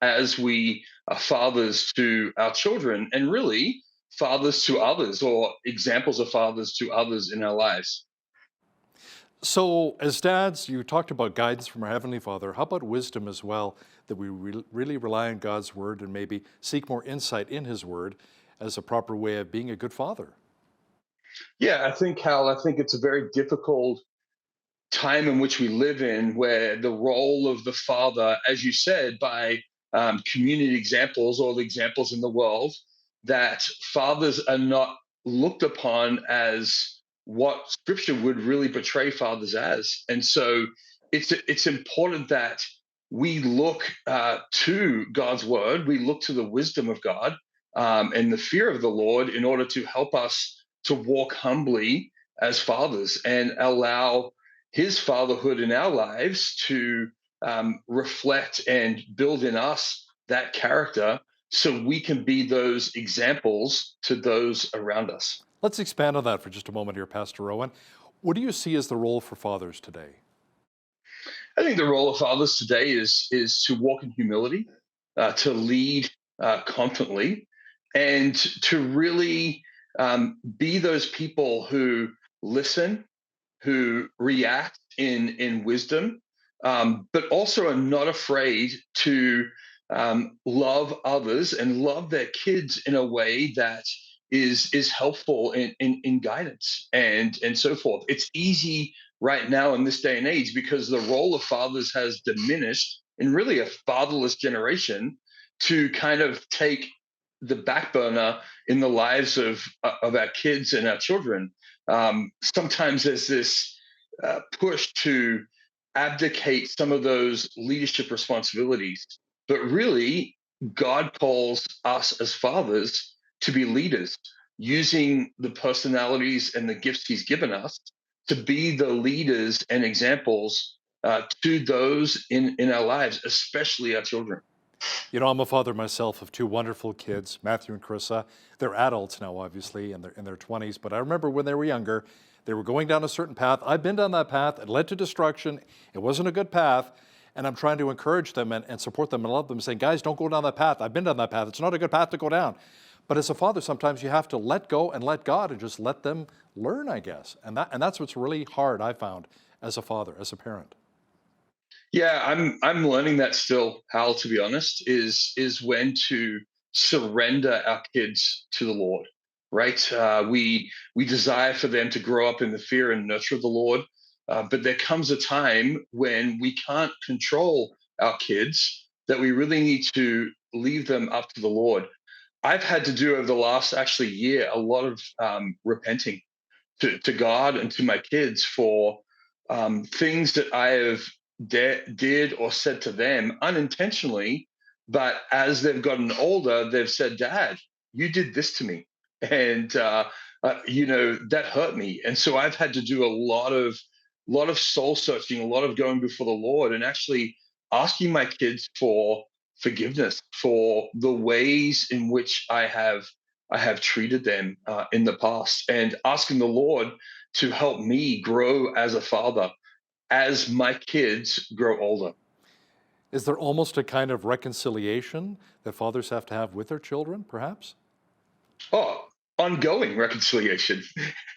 as we are fathers to our children, and really fathers to others, or examples of fathers to others in our lives. So as dads, you talked about guidance from our Heavenly Father. How about wisdom as well, that we really rely on God's Word and maybe seek more insight in His Word as a proper way of being a good father? Yeah, I think, Hal, it's a very difficult time in which we live in, where the role of the father, as you said, by community examples or the examples in the world, that fathers are not looked upon as what Scripture would really portray fathers as. And so it's important that we look to God's Word, we look to the wisdom of God and the fear of the Lord in order to help us to walk humbly as fathers and allow His fatherhood in our lives to reflect and build in us that character so we can be those examples to those around us. Let's expand on that for just a moment here, Pastor Rowan. What do you see as the role for fathers today? I think the role of fathers today is to walk in humility, to lead confidently, and to really be those people who listen, who react in wisdom, but also are not afraid to love others and love their kids in a way that is helpful in guidance and so forth. It's easy right now in this day and age because the role of fathers has diminished in really a fatherless generation to kind of take the back burner in the lives of our kids and our children. Sometimes there's this push to abdicate some of those leadership responsibilities, but really God calls us as fathers to be leaders, using the personalities and the gifts He's given us to be the leaders and examples to those in our lives, especially our children. You know, I'm a father myself of two wonderful kids, Matthew and Carissa. They're adults now, obviously, in their 20s, but I remember when they were younger, they were going down a certain path. I've been down that path. It led to destruction. It wasn't a good path, and I'm trying to encourage them and support them and love them, saying, guys, don't go down that path. I've been down that path. It's not a good path to go down. But as a father, sometimes you have to let go and let God and just let them learn, I guess. And that's what's really hard, I found, as a father, as a parent. Yeah, I'm learning that still, Hal, to be honest, is when to surrender our kids to the Lord, right? We desire for them to grow up in the fear and nurture of the Lord, but there comes a time when we can't control our kids, that we really need to leave them up to the Lord. I've had to do over the last actually year a lot of repenting to God and to my kids for things that I have did or said to them unintentionally, but as they've gotten older, they've said, "Dad, you did this to me," and that hurt me. And so I've had to do a lot of soul searching, a lot of going before the Lord, and actually asking my kids for forgiveness for the ways in which I have treated them in the past, and asking the Lord to help me grow as a father as my kids grow older. Is there almost a kind of reconciliation that fathers have to have with their children, perhaps? Oh, ongoing reconciliation.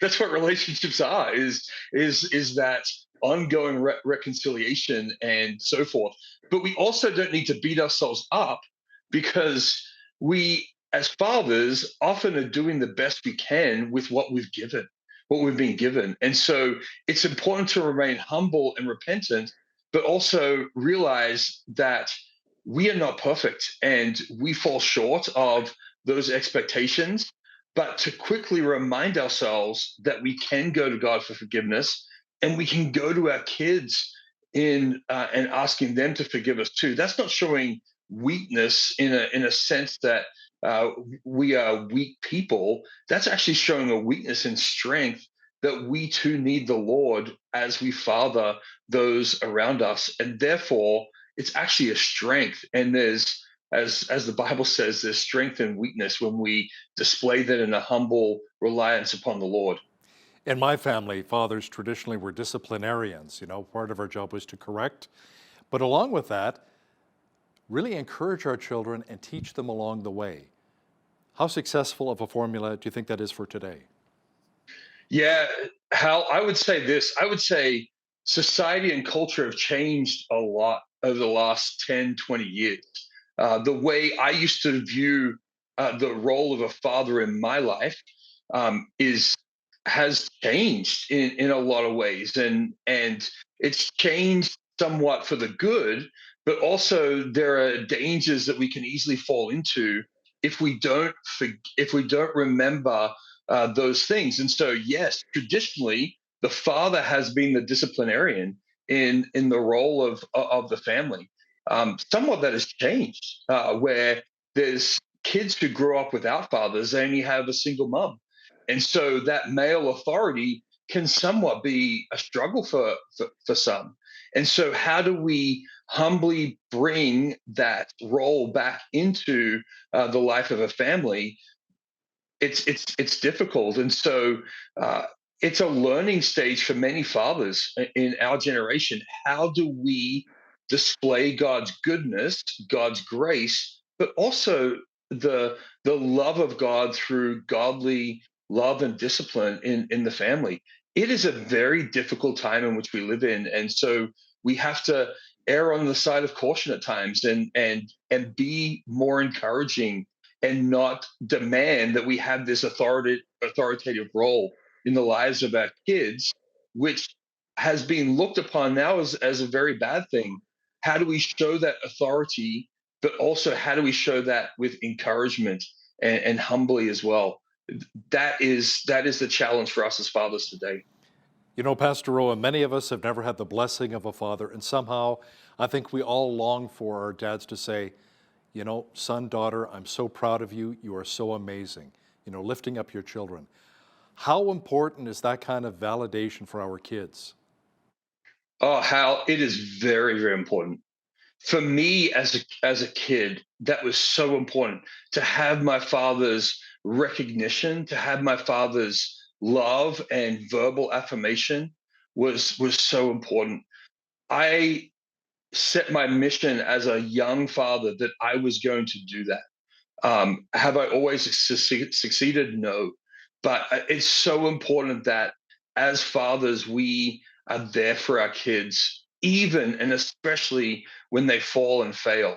That's what relationships are. Is that ongoing reconciliation and so forth. But we also don't need to beat ourselves up, because we, as fathers, often are doing the best we can with what we've been given. And so it's important to remain humble and repentant, but also realize that we are not perfect and we fall short of those expectations, but to quickly remind ourselves that we can go to God for forgiveness, and we can go to our kids in and asking them to forgive us too. That's not showing weakness in a sense that we are weak people. That's actually showing a weakness and strength, that we too need the Lord as we father those around us, and therefore it's actually a strength. And there's, as the Bible says, there's strength and weakness when we display that in a humble reliance upon the Lord. In my family, fathers traditionally were disciplinarians. You know, part of our job was to correct, but along with that, really encourage our children and teach them along the way. How successful of a formula do you think that is for today? Yeah, Hal, I would say this. I would say society and culture have changed a lot over the last 10, 20 years. The way I used to view the role of a father in my life is has changed in a lot of ways, and it's changed somewhat for the good, but also there are dangers that we can easily fall into if we don't remember those things. And so, yes, traditionally, the father has been the disciplinarian in the role of the family. Somewhat that has changed, where there's kids who grow up without fathers; they only have a single mom, and so that male authority can somewhat be a struggle for some. And so, how do we humbly bring that role back into the life of a family? It's difficult, and so it's a learning stage for many fathers in our generation. How do we display God's goodness, God's grace, but also the love of God through godly love and discipline in the family? It is a very difficult time in which we live in, and so we have to err on the side of caution at times, and be more encouraging, and not demand that we have this authoritative role in the lives of our kids, which has been looked upon now as a very bad thing. How do we show that authority, but also how do we show that with encouragement and humbly as well? That is the challenge for us as fathers today. You know, Pastor Rowan, many of us have never had the blessing of a father, and somehow I think we all long for our dads to say, you know, son, daughter, I'm so proud of you. You are so amazing. You know, lifting up your children. How important is that kind of validation for our kids? Oh, Hal, it is very, very important. For me as a kid, that was so important to have my father's recognition, to have my father's love and verbal affirmation was so important. I set my mission as a young father that I was going to do that. Have I always succeeded? No. But it's so important that as fathers, we are there for our kids even and especially when they fall and fail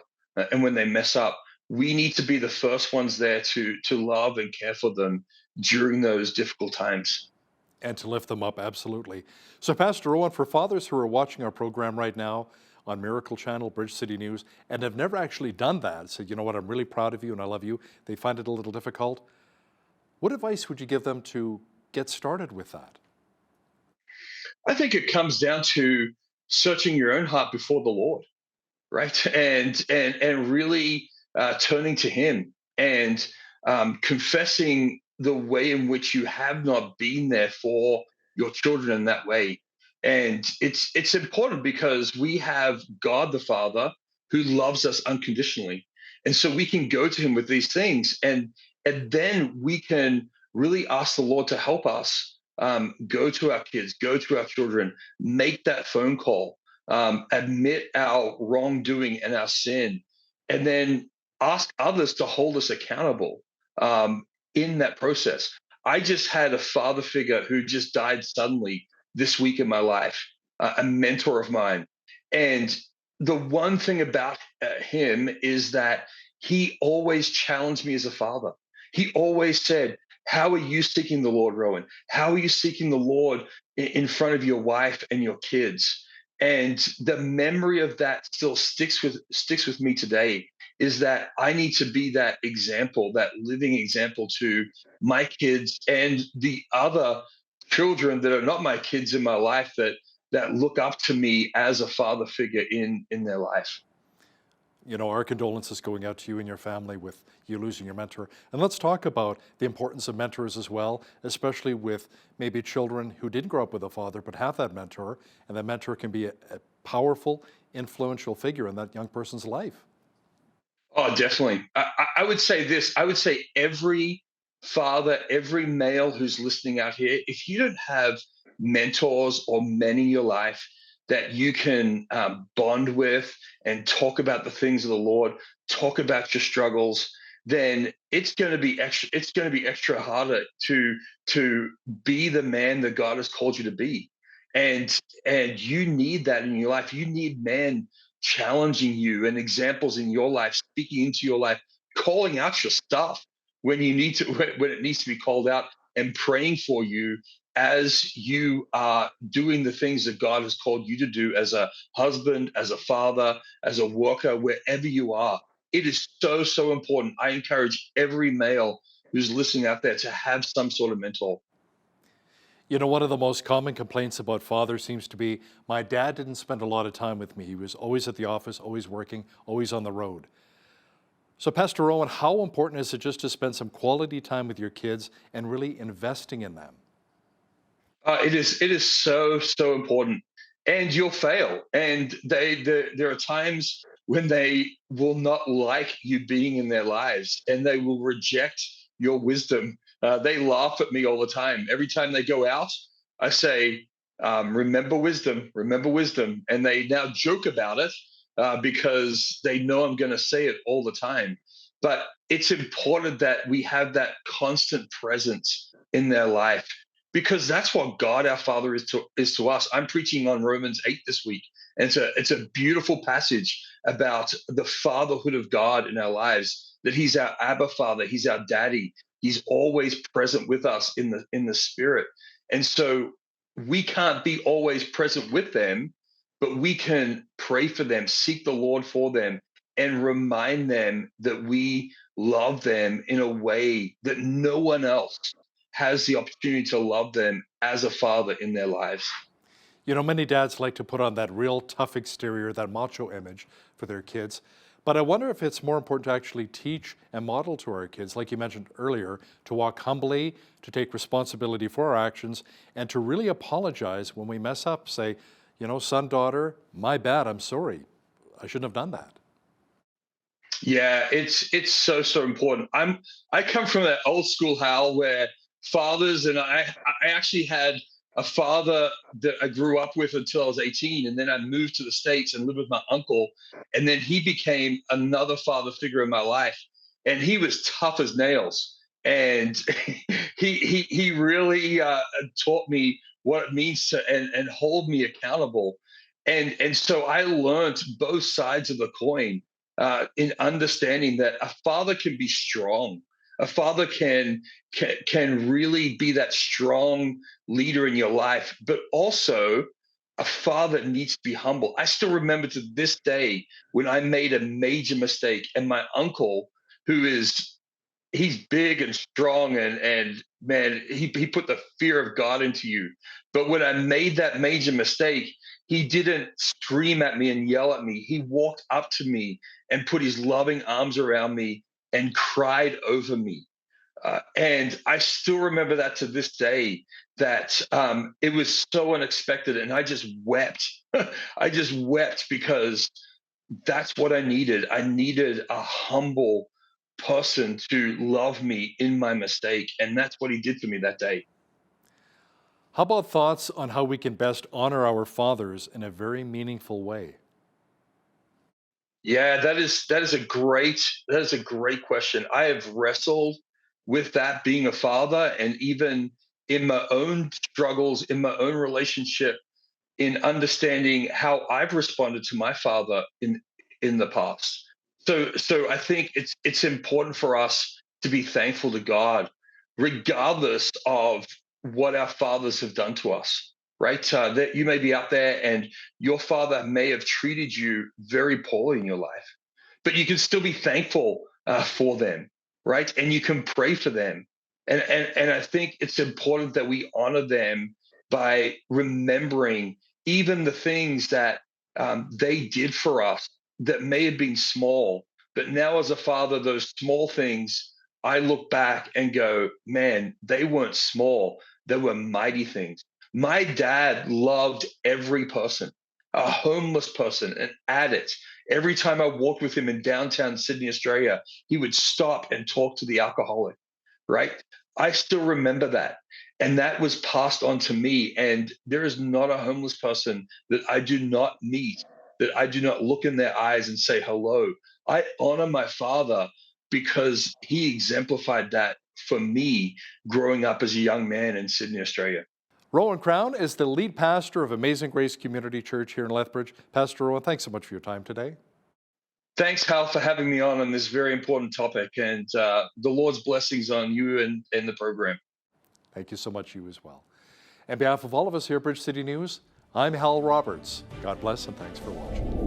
and when they mess up. We need to be the first ones there to love and care for them during those difficult times. And to lift them up, absolutely. So, Pastor Owen, for fathers who are watching our program right now on Miracle Channel, Bridge City News, and have never actually done that, said, you know what, I'm really proud of you and I love you, they find it a little difficult, what advice would you give them to get started with that? I think it comes down to searching your own heart before the Lord, right? And really turning to Him and confessing the way in which you have not been there for your children in that way. And it's important because we have God the Father who loves us unconditionally, and so we can go to Him with these things, and then we can really ask the Lord to help us go to our kids, go to our children, make that phone call, admit our wrongdoing and our sin, and then ask others to hold us accountable in that process. I just had a father figure who just died suddenly this week in my life, a mentor of mine. And the one thing about him is that he always challenged me as a father. He always said, how are you seeking the Lord, Rowan? How are you seeking the Lord in front of your wife and your kids? And the memory of that still sticks with me today, is that I need to be that example, that living example to my kids and the other children that are not my kids in my life, that look up to me as a father figure in their life. You know, our condolences going out to you and your family with you losing your mentor. And let's talk about the importance of mentors as well, especially with maybe children who didn't grow up with a father but have that mentor, and that mentor can be a powerful, influential figure in that young person's life. Oh, definitely. I would say this. I would say every father, every male who's listening out here, if you don't have mentors or men in your life that you can bond with and talk about the things of the Lord, talk about your struggles, then it's going to be extra. It's going to be extra harder to be the man that God has called you to be, and you need that in your life. You need men challenging you and examples in your life, speaking into your life, calling out your stuff when you need to, when it needs to be called out, and praying for you as you are doing the things that God has called you to do as a husband, as a father, as a worker, wherever you are. It is so, so important. I encourage every male who's listening out there to have some sort of mentor. You know, one of the most common complaints about fathers seems to be, my dad didn't spend a lot of time with me. He was always at the office, always working, always on the road. So, Pastor Owen, how important is it just to spend some quality time with your kids and really investing in them? It is so, so important. And you'll fail. And there are times when they will not like you being in their lives, and they will reject your wisdom. They laugh at me all the time. Every time they go out, I say, remember wisdom, remember wisdom. And they now joke about it because they know I'm going to say it all the time. But it's important that we have that constant presence in their life, because that's what God our Father is to us. I'm preaching on Romans 8 this week, and it's a beautiful passage about the fatherhood of God in our lives, that He's our Abba Father, He's our daddy. He's always present with us in the spirit. And so we can't be always present with them, but we can pray for them, seek the Lord for them, and remind them that we love them in a way that no one else has the opportunity to love them as a father in their lives. You know, many dads like to put on that real tough exterior, that macho image for their kids. But I wonder if it's more important to actually teach and model to our kids, like you mentioned earlier, to walk humbly, to take responsibility for our actions, and to really apologize when we mess up. Say, you know, son, daughter, my bad, I'm sorry. I shouldn't have done that. Yeah, it's so, so important. I come from that old school Hal where fathers, and I actually had a father that I grew up with until I was 18, and then I moved to the States and lived with my uncle, and then he became another father figure in my life, and he was tough as nails, and he really taught me what it means to and hold me accountable. And so I learned both sides of the coin in understanding that a father can be strong. A father can really be that strong leader in your life, but also a father needs to be humble. I still remember to this day when I made a major mistake, and my uncle, he's big and strong, and man, he put the fear of God into you. But when I made that major mistake, he didn't scream at me and yell at me. He walked up to me and put his loving arms around me and cried over me. And I still remember that to this day, that it was so unexpected. And I just wept. I just wept because that's what I needed. I needed a humble person to love me in my mistake. And that's what he did for me that day. How about thoughts on how we can best honor our fathers in a very meaningful way? Yeah, that is a great question. I have wrestled with that, being a father, and even in my own struggles, in my own relationship, in understanding how I've responded to my father in the past. So I think it's important for us to be thankful to God, regardless of what our fathers have done to us. Right? That you may be out there and your father may have treated you very poorly in your life, but you can still be thankful for them, right? And you can pray for them. And I think it's important that we honor them by remembering even the things that they did for us that may have been small. But now, as a father, those small things, I look back and go, man, they weren't small. They were mighty things. My dad loved every person, a homeless person, an addict. Every time I walked with him in downtown Sydney, Australia, he would stop and talk to the alcoholic, right? I still remember that. And that was passed on to me. And there is not a homeless person that I do not meet, that I do not look in their eyes and say hello. I honor my father because he exemplified that for me growing up as a young man in Sydney, Australia. Rowan Crown is the lead pastor of Amazing Grace Community Church here in Lethbridge. Pastor Rowan, thanks so much for your time today. Thanks, Hal, for having me on this very important topic, and the Lord's blessings on you and the program. Thank you so much, you as well. On behalf of all of us here at Bridge City News, I'm Hal Roberts. God bless and thanks for watching.